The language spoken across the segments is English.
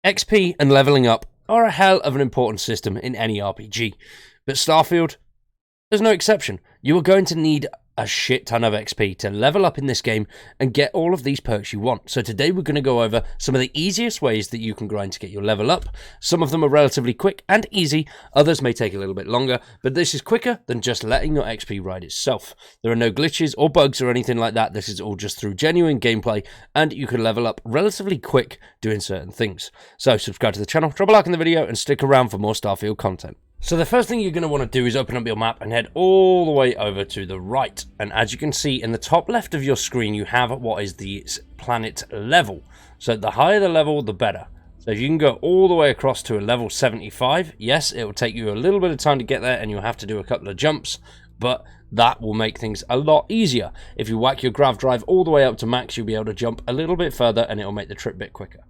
XP and leveling up are a hell of an important system in any RPG, but Starfield, there's no exception. You are going to need a shit ton of XP to level up in this game and get all of these perks you want. So today we're going to go over some of the easiest ways that you can grind to get your level up. Some of them are relatively quick and easy, others may take a little bit longer, but this is quicker than just letting your XP ride itself. There are no glitches or bugs or anything like that. This is all just through genuine gameplay, and you can level up relatively quick doing certain things. So subscribe to the channel, drop a like in the video, and stick around for more Starfield content. So the first thing you're going to want to do is open up your map and head all the way over to the right. And as you can see in the top left of your screen, you have what is the planet level. So the higher the level, the better. So if you can go all the way across to a level 75, yes, it will take you a little bit of time to get there and you'll have to do a couple of jumps, but that will make things a lot easier. If you whack your grav drive all the way up to max, you'll be able to jump a little bit further and it will make the trip a bit quicker.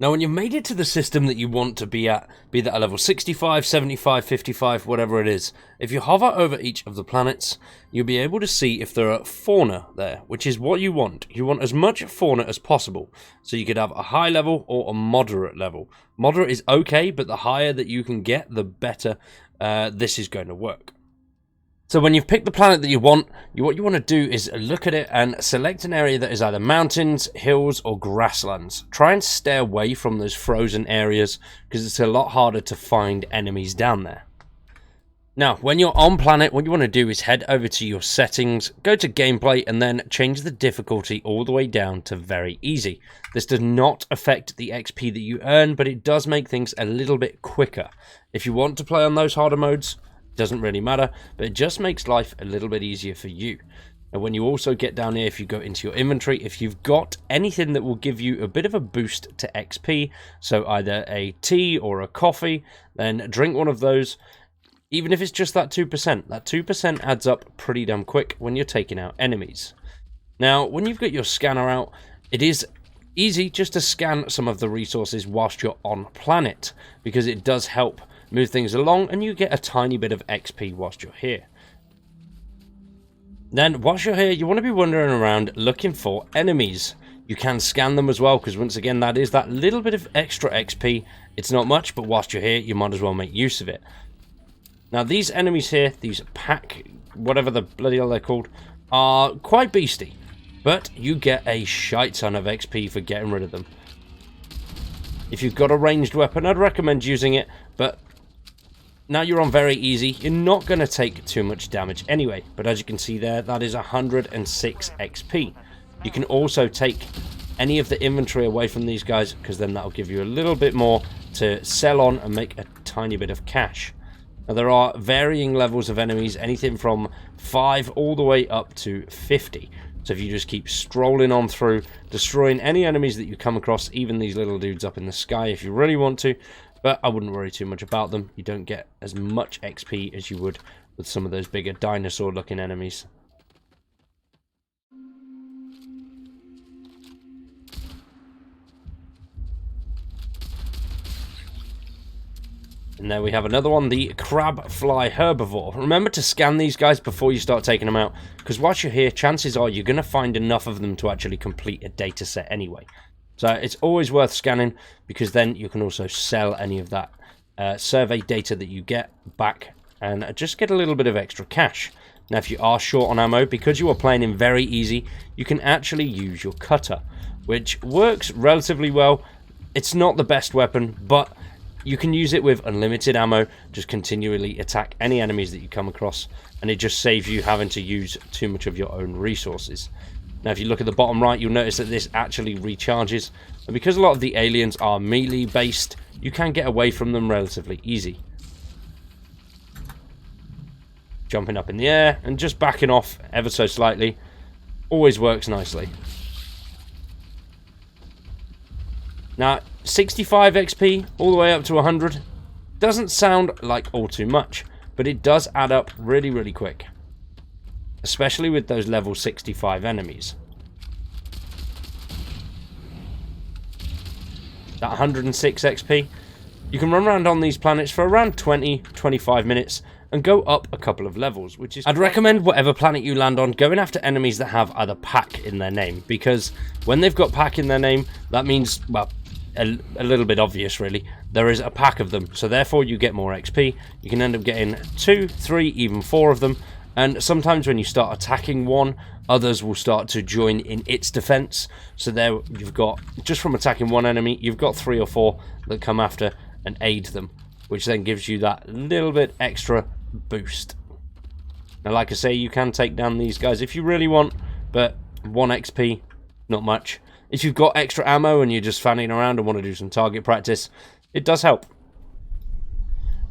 Now, when you've made it to the system that you want to be at, be that a level 65, 75, 55, whatever it is, if you hover over each of the planets, you'll be able to see if there are fauna there, which is what you want. You want as much fauna as possible. So you could have a high level or a moderate level. Moderate is okay, but the higher that you can get, the better this is going to work. So when you've picked the planet that you want, what you want to do is look at it and select an area that is either mountains, hills, or grasslands. Try and stay away from those frozen areas because it's a lot harder to find enemies down there. Now, when you're on planet, what you want to do is head over to your settings, go to gameplay, and then change the difficulty all the way down to very easy. This does not affect the XP that you earn, but it does make things a little bit quicker. If you want to play on those harder modes, doesn't really matter, but it just makes life a little bit easier for you. And when you also get down here, if you go into your inventory, if you've got anything that will give you a bit of a boost to XP, so either a tea or a coffee, then drink one of those, even if it's just that 2%. That 2% adds up pretty damn quick when you're taking out enemies. Now, when you've got your scanner out, it is easy just to scan some of the resources whilst you're on planet, because it does help move things along and you get a tiny bit of XP whilst you're here. Then whilst you're here, you want to be wandering around looking for enemies. You can scan them as well, because once again that is that little bit of extra XP. It's not much, but whilst you're here you might as well make use of it. Now these enemies here, these pack, whatever the bloody hell they're called, are quite beastie, but you get a shite ton of XP for getting rid of them. If you've got a ranged weapon, I'd recommend using it, but now you're on very easy, you're not going to take too much damage anyway. But as you can see there, that is 106 XP. You can also take any of the inventory away from these guys, because then that'll give you a little bit more to sell on and make a tiny bit of cash. Now there are varying levels of enemies, anything from 5 all the way up to 50. So if you just keep strolling on through, destroying any enemies that you come across, even these little dudes up in the sky if you really want to, but I wouldn't worry too much about them. You don't get as much XP as you would with some of those bigger dinosaur-looking enemies. And there we have another one, the crab-fly herbivore. Remember to scan these guys before you start taking them out, because whilst you're here, chances are you're going to find enough of them to actually complete a data set anyway. So it's always worth scanning, because then you can also sell any of that survey data that you get back and just get a little bit of extra cash. Now if you are short on ammo, because you are playing in very easy, you can actually use your cutter, which works relatively well. It's not the best weapon, but you can use it with unlimited ammo, just continually attack any enemies that you come across, and it just saves you having to use too much of your own resources. Now if you look at the bottom right, you'll notice that this actually recharges, and because a lot of the aliens are melee based, you can get away from them relatively easy. Jumping up in the air and just backing off ever so slightly always works nicely. Now 65 XP all the way up to 100 doesn't sound like all too much, but it does add up really quick, especially with those level 65 enemies. That 106 XP, you can run around on these planets for around 20-25 minutes and go up a couple of levels, which is... I'd recommend whatever planet you land on, going after enemies that have either pack in their name, because when they've got pack in their name, that means, well, a little bit obvious, really. There is a pack of them, so therefore you get more XP. You can end up getting 2, 3, even 4 of them, and sometimes when you start attacking one, others will start to join in its defense. So there you've got, just from attacking one enemy, you've got 3 or 4 that come after and aid them, which then gives you that little bit extra boost. Now, like I say, you can take down these guys if you really want, but 1 XP, not much. If you've got extra ammo and you're just fanning around and want to do some target practice, it does help.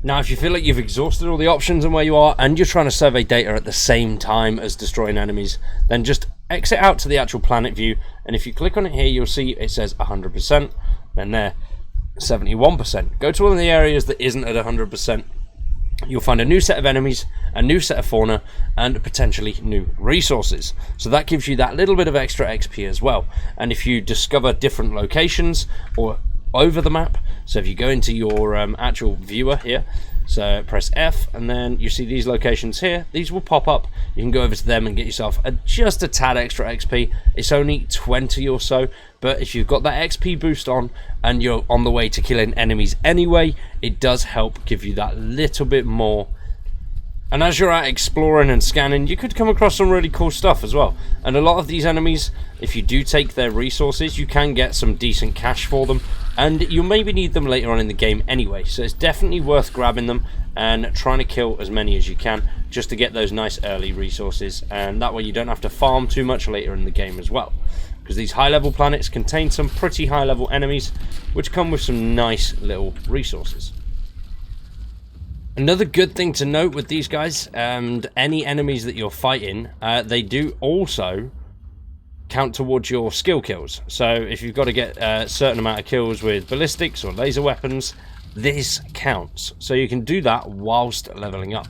Now, if you feel like you've exhausted all the options and where you are, and you're trying to survey data at the same time as destroying enemies, then just exit out to the actual planet view, and if you click on it here, you'll see it says 100%, then there, 71%. Go to one of the areas that isn't at 100%. You'll find a new set of enemies, a new set of fauna, and potentially new resources. So that gives you that little bit of extra XP as well. And if you discover different locations or over the map, so if you go into your actual viewer here, so press F, and then you see these locations here, these will pop up. You can go over to them and get yourself just a tad extra XP. It's only 20 or so, but if you've got that XP boost on and you're on the way to killing enemies anyway, it does help give you that little bit more. And as you're out exploring and scanning, you could come across some really cool stuff as well. And a lot of these enemies, if you do take their resources, you can get some decent cash for them, and you'll maybe need them later on in the game anyway. So it's definitely worth grabbing them and trying to kill as many as you can just to get those nice early resources, and that way you don't have to farm too much later in the game as well. Because these high level planets contain some pretty high level enemies which come with some nice little resources. Another good thing to note with these guys, and any enemies that you're fighting, they do also count towards your skill kills. So if you've got to get a certain amount of kills with ballistics or laser weapons, this counts. So you can do that whilst leveling up.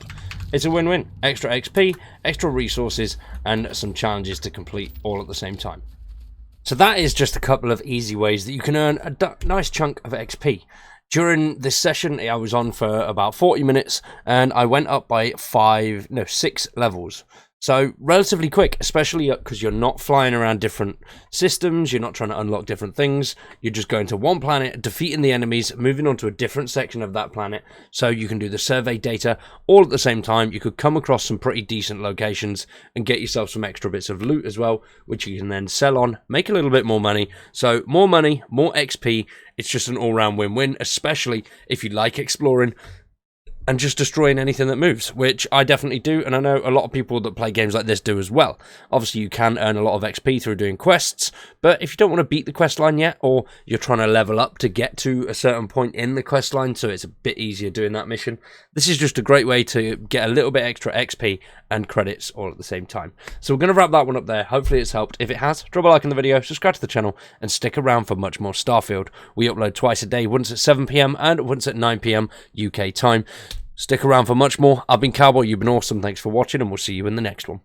It's a win-win. Extra XP, extra resources, and some challenges to complete all at the same time. So that is just a couple of easy ways that you can earn a nice chunk of XP. During this session, I was on for about 40 minutes, and I went up by 6 levels. So relatively quick, especially because you're not flying around different systems, you're not trying to unlock different things, you're just going to one planet, defeating the enemies, moving on to a different section of that planet, so you can do the survey data all at the same time. You could come across some pretty decent locations and get yourself some extra bits of loot as well, which you can then sell on, make a little bit more money. So more money, more XP, it's just an all-round win-win, especially if you like exploring and just destroying anything that moves, which I definitely do, and I know a lot of people that play games like this do as well. Obviously, you can earn a lot of XP through doing quests, but if you don't want to beat the quest line yet, or you're trying to level up to get to a certain point in the quest line, so it's a bit easier doing that mission, this is just a great way to get a little bit extra XP and credits all at the same time. So we're going to wrap that one up there. Hopefully it's helped. If it has, drop a like on the video, subscribe to the channel, and stick around for much more Starfield. We upload twice a day, once at 7 PM and once at 9 PM UK time. Stick around for much more. I've been Cowboy, you've been awesome, thanks for watching, and we'll see you in the next one.